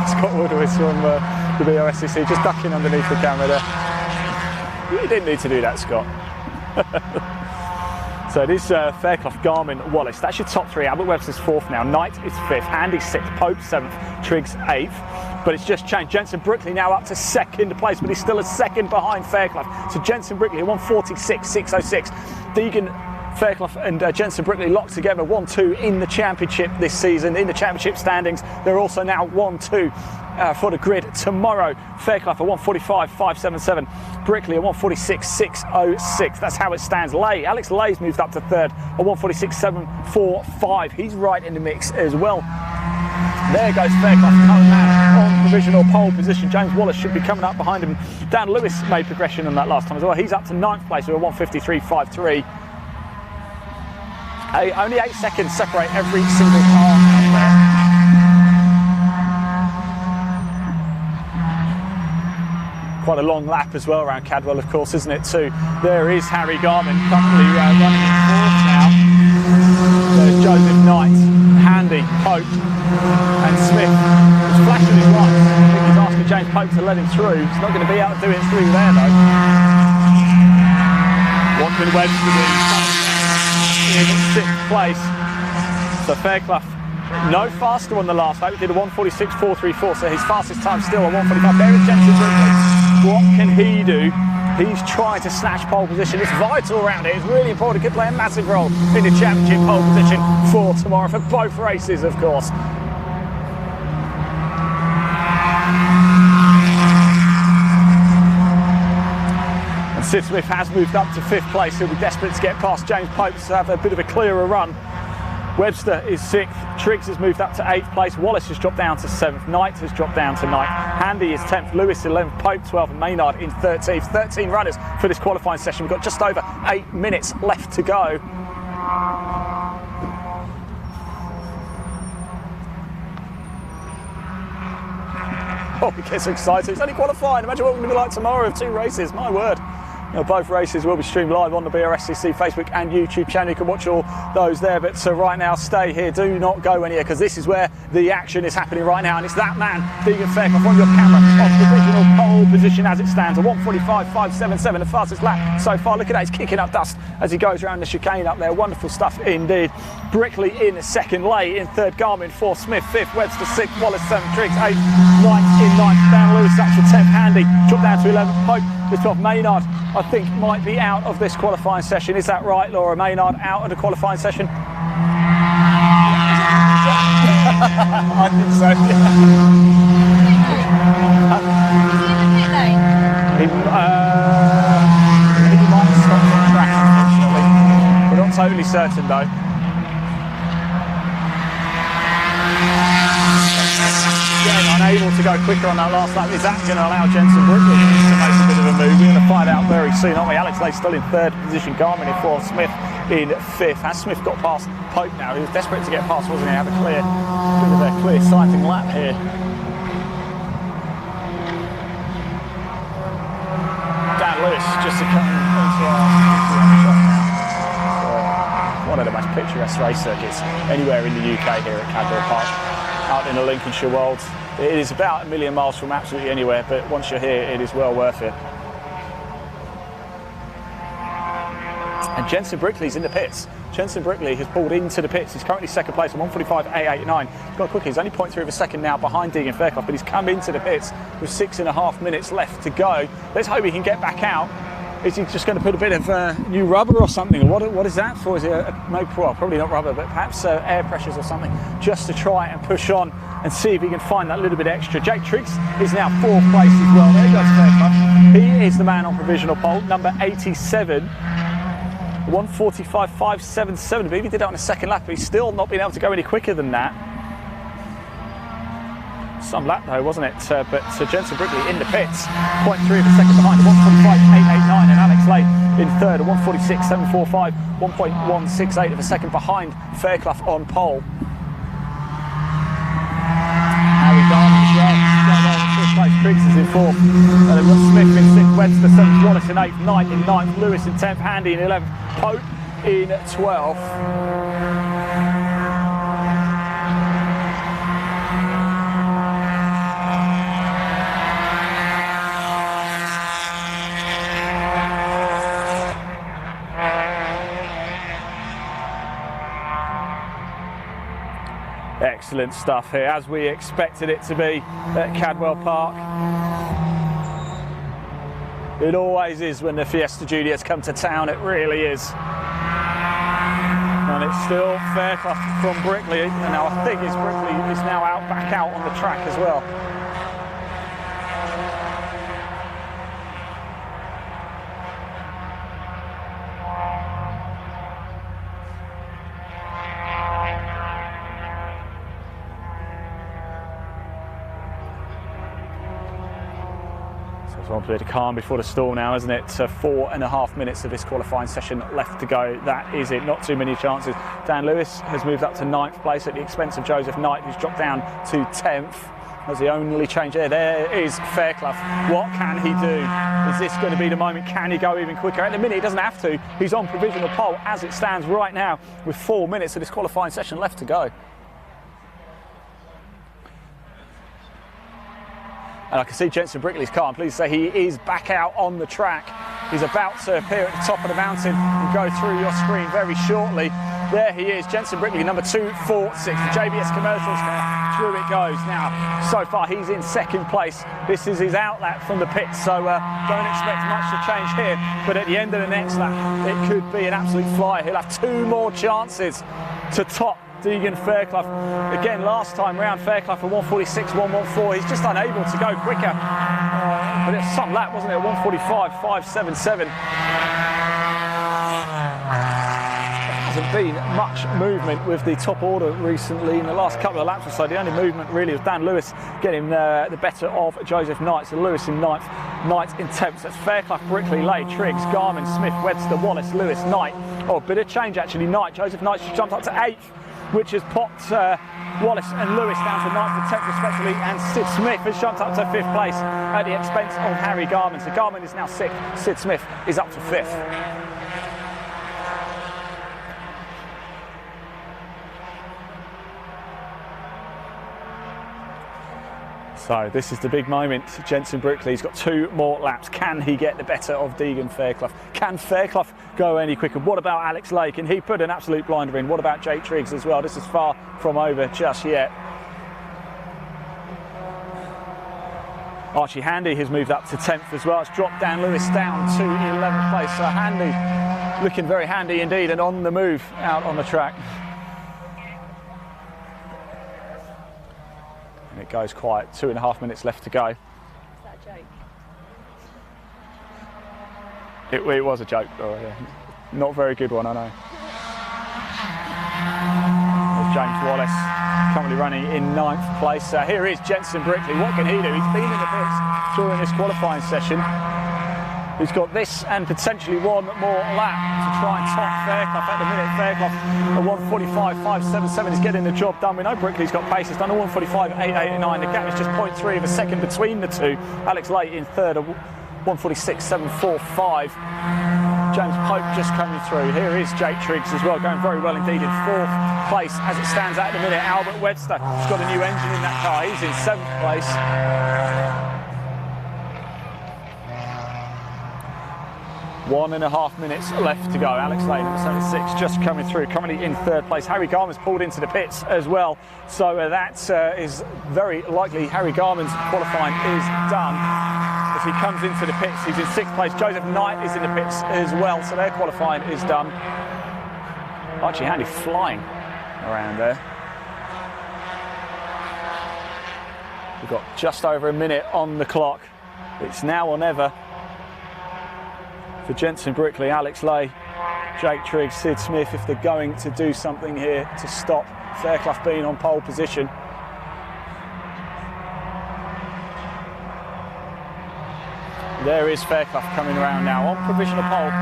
Scott Woodward from the BRSCC just ducking underneath the camera there. You didn't need to do that, Scott. So this Fairclough, Garman, Wallace, that's your top three. Albert Webster's fourth now, Knight is fifth, Handy sixth, Pope seventh, Triggs eighth. But it's just changed. Jensen Brickley now up to second place, but he's still a second behind Fairclough. So Jensen Brickley, 1:46.606. Deegan Fairclough and Jensen Brickley locked together 1-2 in the championship this season. In the championship standings, they're also now 1-2 for the grid tomorrow. Fairclough a 1:45.577. Brickley a 1:46.606. That's how it stands. Alex Lay's moved up to third, a 1:46.745. He's right in the mix as well. There goes Fairclough coming out on provisional pole position. James Wallace should be coming up behind him. Dan Lewis made progression on that last time as well. He's up to ninth place with a 1:53.53. Only 8 seconds separate every single car out there. Quite a long lap as well around Cadwell, of course, isn't it too? There is Harry Garman currently running in fourth now. There's Joseph Knight, Handy, Pope and Smith. He's flashing his lights. I think he's asking James Pope to let him through. He's not going to be able to do it through there though. What can Webster do? In sixth place. So Fairclough no faster on the last lap. He did a 1:46.434, so his fastest time still a 1:45. There is Jensen Brickley. What can he do? He's trying to snatch pole position. It's vital around it. It's really important. He could play a massive role in the championship pole position for tomorrow, for both races, of course. And Sid Smith has moved up to fifth place. He'll be desperate to get past James Pope to have a bit of a clearer run. Webster is sixth, Triggs has moved up to eighth place, Wallace has dropped down to seventh, Knight has dropped down to ninth, Handy is 10th, Lewis 11th, Pope 12th and Maynard in 13th. 13 runners for this qualifying session. We've got just over 8 minutes left to go. Oh, it gets excited. It's only qualifying. Imagine what we're going to be like tomorrow of 2 races, my word. Now, both races will be streamed live on the BRSCC Facebook and YouTube channel. You can watch all those there, but right now stay here, do not go anywhere, because this is where the action is happening right now, and it's that man, Deegan Fairclough, on your camera, on provisional pole position as it stands, a 1:45.577, the fastest lap so far. Look at that, he's kicking up dust as he goes around the chicane up there. Wonderful stuff indeed. Brickley in second, Lay in third, Garmin fourth, Smith fifth, Webster sixth, Wallace seventh, Triggs eighth, Knight in ninth, Dan Lewis up to 10th, Handy dropped down to 11th, Pope is 12th, Maynard I think might be out of this qualifying session. Is that right, Laura? Maynard out of the qualifying session? I think so, yeah. He might have stopped on track, unfortunately. We're not totally certain, though. Again, unable to go quicker on that last lap. Is that going to allow Jensen Brickley to make a bit of a move? We're going to find out very soon, aren't we? Alex Lay still in third position, Garmin in fourth, Smith in fifth. Has Smith got past Pope now? He was desperate to get past, wasn't he? Have a bit of a clear sighting lap here. Dan Lewis just to come into our shot now. One of the most picturesque race circuits anywhere in the UK here at Cadwell Park. out in the Lincolnshire world. It is about a million miles from absolutely anywhere, but once you're here, it is well worth it. And Jensen Brickley's in the pits. Jensen Brickley has pulled into the pits. He's currently second place at 1:45.889. He's got quickly. He's only 0.3 of a second now behind Deegan Fairclough, but he's come into the pits with 6.5 minutes left to go. Let's hope he can get back out. Is he just going to put a bit of new rubber or something? What is that for? Is it well, probably not rubber, but perhaps air pressures or something, just to try and push on and see if he can find that little bit extra. Jake Triggs is now 4th place as well. There goes Fairclough. He is the man on provisional pole, number 87. 1:45.577. I believe he did that on a second lap, but he's still not been able to go any quicker than that. Some lap though, wasn't it? But Jensen Brickley in the pits, 0.3 of a second behind, 1:45.889, and Alex Lay in third, 1:46.745, 1.168 of a second behind Fairclough on pole. Harry Garner as well. Triggs is in 4th, and then we've got Smith in 6th, Webster 7th, Wallace in 8th, Knight in 9th, Lewis in 10th, Handy in 11th, Pope in 12th. Excellent stuff here, as we expected it to be at Cadwell Park. It always is when the Fiesta Juniors come to town, it really is. And it's still Fairclough from Brickley, and now I think it's Brickley is now back out on the track as well. One bit of calm before the stall now, isn't it? 4.5 minutes of this qualifying session left to go. That is it, not too many chances. Dan Lewis has moved up to 9th place at the expense of Joseph Knight, who's dropped down to 10th. That's the only change there. There is Fairclough. What can he do? Is this going to be the moment? Can he go even quicker? At the minute, he doesn't have to. He's on provisional pole as it stands right now with 4 minutes of this qualifying session left to go. And I can see Jensen Brickley's car. I'm pleased to say he is back out on the track. He's about to appear at the top of the mountain and go through your screen very shortly. There he is, Jensen Brickley, number 246, the JBS Commercials car. Through it goes. Now, so far he's in 2nd place. This is his outlap from the pits, so don't expect much to change here. But at the end of the next lap, it could be an absolute flyer. He'll have 2 more chances to top Deegan Fairclough. Again, last time round, Fairclough for 1:46.114. He's just unable to go quicker. But it's some lap, wasn't it? 1:45.577. There hasn't been much movement with the top order recently in the last couple of laps or so. The only movement really was Dan Lewis getting the better of Joseph Knight. So Lewis in 9th, Knight in 10th. That's Fairclough, Brickley, Lay, Triggs, Garmin, Smith, Webster, Wallace, Lewis, Knight. Oh, a bit of change actually. Knight, Joseph Knight just jumped up to 8th, which has popped Wallace and Lewis down to 9th and 10th respectively, and Sid Smith has jumped up to 5th place at the expense of Harry Garmin. So Garmin is now 6th, Sid Smith is up to 5th. So this is the big moment. Jensen Brickley's got 2 more laps. Can he get the better of Deegan Fairclough? Can Fairclough go any quicker? What about Alex Lay? Can he put an absolute blinder in? What about Jake Triggs as well? This is far from over just yet. Archie Handy has moved up to 10th as well. It's dropped Dan Lewis down to 11th place. So Handy looking very handy indeed and on the move out on the track. And it goes quiet, 2.5 minutes left to go. Is that a joke? It was a joke, oh, yeah. Not a very good one, I know. There's James Wallace, currently running in 9th place. Here is Jensen Brickley. What can he do? He's been in the pits during this qualifying session. He's got this and potentially 1 more lap to try and top Fairclough. At the minute, Fairclough at 1:45.577 is getting the job done. We know Brickley's got pace. He's done a 1:45.889. The gap is just 0.3 of a second between the two. Alex Lay in 3rd at 1:46.745. James Pope just coming through. Here is Jake Triggs as well, going very well indeed in 4th. place as it stands at the minute. Albert Webster has got a new engine in that car. He's in 7th place. 1.5 minutes left to go. Alex Lane, number 76, just coming through. Currently in 3rd place. Harry Garman's pulled into the pits as well. So that is very likely Harry Garman's qualifying is done. As he comes into the pits, he's in 6th place. Joseph Knight is in the pits as well. So their qualifying is done. Archie Handy flying around there. We've got just over a minute on the clock. It's now or never for Jensen Brickley, Alex Lay, Jake Triggs, Sid Smith, if they're going to do something here to stop Fairclough being on pole position. There is Fairclough coming around now on provisional pole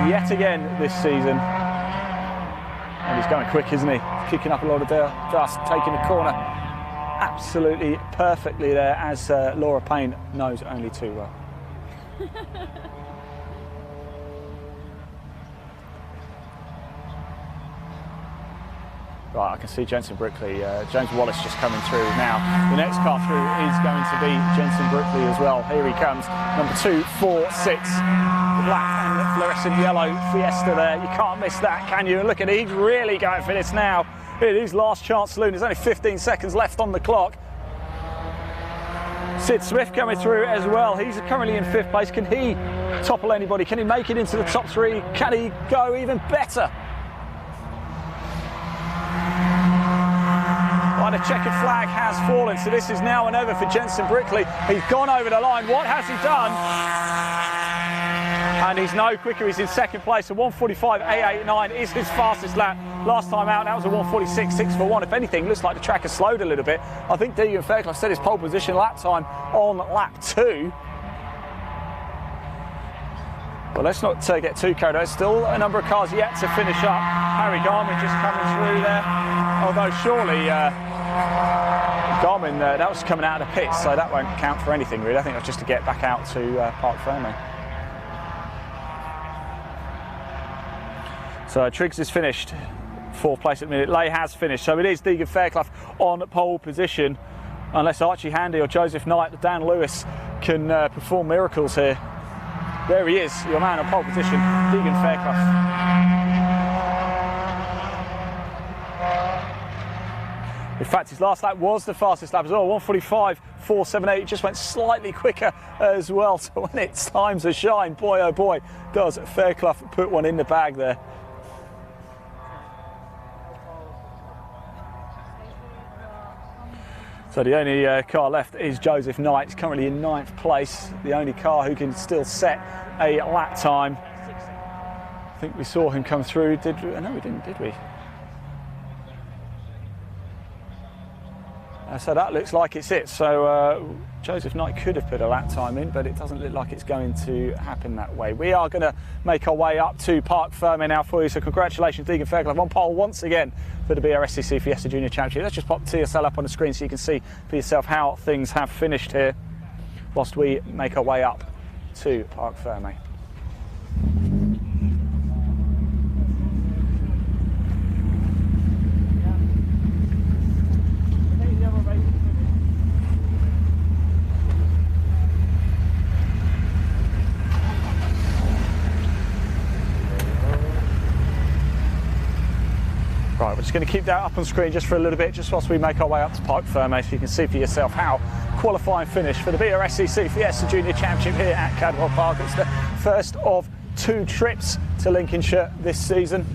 yet again this season. And he's going quick, isn't he? Kicking up a lot of dust, taking the corner absolutely perfectly there, as Laura Payne knows only too well. Right, I can see Jensen Brickley, James Wallace just coming through now. The next car through is going to be Jensen Brickley as well. Here he comes, number 246. The black and fluorescent yellow Fiesta there. You can't miss that, can you? And look at it, he's really going for this now. It is last chance saloon. There's only 15 seconds left on the clock. Sid Smith coming through as well. He's currently in 5th place. Can he topple anybody? Can he make it into the top 3? Can he go even better? The checkered flag has fallen, so this is now or never for Jensen Brickley. He's gone over the line. What has he done? And he's no quicker. He's in 2nd place. A 1:45.889 is his fastest lap. Last time out, that was a 1:46.641. If anything, looks like the track has slowed a little bit. I think Deegan Fairclough set his pole position lap time on lap 2. Well, let's not get too carried away. Still a number of cars yet to finish up. Harry Garman just coming through there. Although surely Garman, that was coming out of the pits, so that won't count for anything really. I think that's just to get back out to Park Ferme. So Triggs is finished, 4th place at the minute. Lay has finished, so it is Deegan Fairclough on pole position, unless Archie Handy or Joseph Knight, Dan Lewis can perform miracles here. There he is, your man on pole position, Deegan Fairclough. In fact, his last lap was the fastest lap as well, 1:45.478. It just went slightly quicker as well. So when it's time to shine, boy oh boy, does Fairclough put one in the bag there. So the only car left is Joseph Knight. He's currently in 9th place. The only car who can still set a lap time. I think we saw him come through. Did we? No, we didn't, did we? So that looks like it's it. So Joseph Knight could have put a lap time in, but it doesn't look like it's going to happen that way. We are going to make our way up to Park Ferme now for you. So congratulations, Deegan Fairclough on pole once again for the BRSCC Fiesta Junior Championship. Let's just pop TSL up on the screen so you can see for yourself how things have finished here whilst we make our way up to Park Ferme. Right, we're just going to keep that up on screen just for a little bit, just whilst we make our way up to Park Ferme, so you can see for yourself how qualifying finished for the BRSCC Fiesta Junior Championship here at Cadwell Park. It's the first of 2 trips to Lincolnshire this season.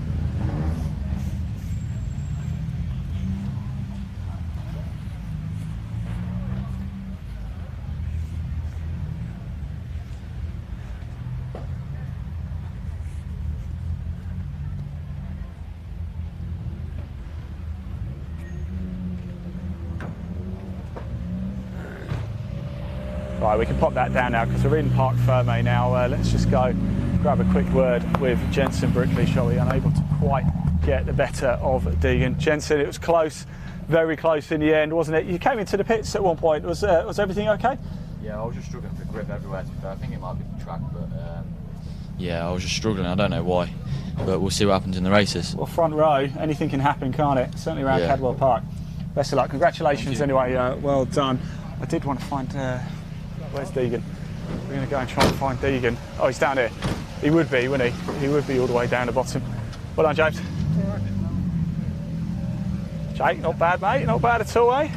Right, we can pop that down now because we're in Park Ferme now. Let's just go grab a quick word with Jensen Brickley, shall we? Unable to quite get the better of Deegan. Jensen, it was close, very close in the end, wasn't it? You came into the pits at one point. Was everything okay? Yeah, I was just struggling for grip everywhere. To be fair. I think it might be the track, but Yeah, I was just struggling. I don't know why, but we'll see what happens in the races. Well, front row, anything can happen, can't it? Certainly around Cadwell Park. Best of luck. Congratulations anyway. Well done. I did want to find... where's Deegan? We're going to go and try and find Deegan. Oh, he's down here. He would be, wouldn't he? He would be all the way down the bottom. Well done, James. Jake, not bad, mate. Not bad at all, eh?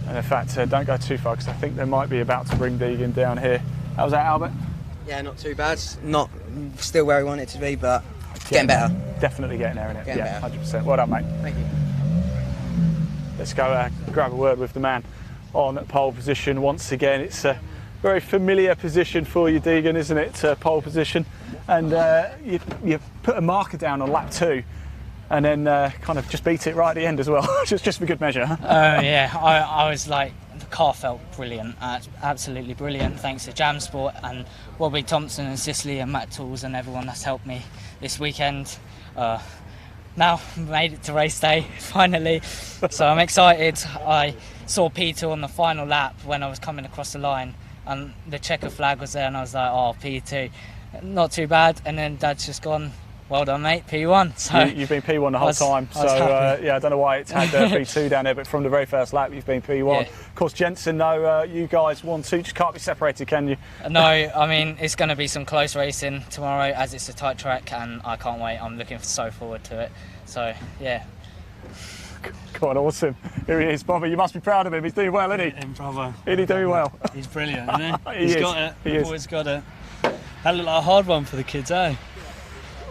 And in fact, don't go too far because I think they might be about to bring Deegan down here. How's that, Albert? Yeah, not too bad. Not still where we want it to be, but getting better. Definitely getting there, innit? Getting yeah, better. 100%. Well done, mate. Thank you. Let's go grab a word with the man on pole position once again. It's a very familiar position for you, Deegan, isn't it? Pole position. And you put a marker down on lap 2 and then kind of just beat it right at the end as well, just for good measure. Yeah, I was like, the car felt brilliant, absolutely brilliant, thanks to Jam Sport and Robbie Thompson and Cicely and Matt Tools and everyone that's helped me this weekend. Now made it to race day, finally, so I'm excited. I saw Peter on the final lap when I was coming across the line and the checker flag was there and I was like, oh, P2, not too bad, and then Dad's just gone, well done, mate, P1. So you've been P1 the whole time, so yeah, I don't know why it's had P2 down there, but from the very first lap you've been P1. Yeah. Of course, Jensen, though, you guys 1-2 just can't be separated, can you? No, I mean, it's going to be some close racing tomorrow as it's a tight track and I can't wait. I'm looking so forward to it. So, yeah. God, awesome. Here he is, Bobby. You must be proud of him. He's doing well, isn't he? Bravo. Isn't he doing well? He's brilliant, isn't he? He's got it. He Always got it. That looked like a hard one for the kids, eh?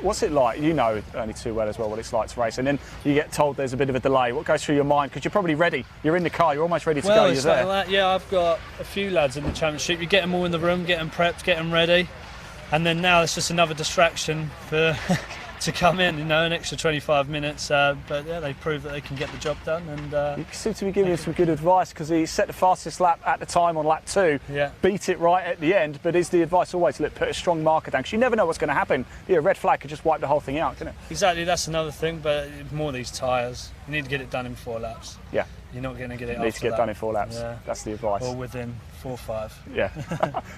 What's it like? You know only too well as well what it's like to race, and then you get told there's a bit of a delay. What goes through your mind? Because you're probably ready. You're in the car. You're almost ready to go. It's You're like there. that. Yeah, I've got a few lads in the championship. You get them all in the room, get them prepped, get them ready, and then now it's just another distraction for to come in. You know, an extra 25 minutes. But yeah, they prove that they can get the job done. And you seem to be giving him some good advice because he set the fastest lap at the time on lap 2. Yeah. Beat it right at the end. But is the advice always look, put a strong marker down? Because you never know what's going to happen. Yeah, a red flag could just wipe the whole thing out, couldn't it? Exactly, that's another thing. But more these tyres, you need to get it done in 4 laps. Yeah. You're not going to get it. You need to get that. Done in 4 laps. Yeah. That's the advice. Or within 4 or 5. Yeah.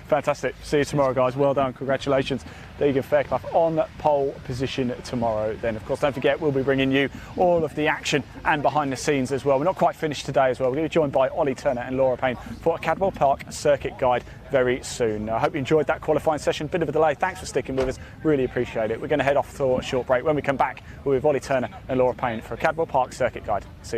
Fantastic. See you tomorrow, guys. Well done. Congratulations. Deegan Fairclough on pole position tomorrow. Then, of course, don't forget, we'll be bringing you all of the action and behind the scenes as well. We're not quite finished today as well. We're going to be joined by Ollie Turner and Laura Payne for a Cadwell Park circuit guide very soon. I hope you enjoyed that qualifying session. Bit of a delay. Thanks for sticking with us. Really appreciate it. We're going to head off for a short break. When we come back, we're with Ollie Turner and Laura Payne for a Cadwell Park circuit guide. See you.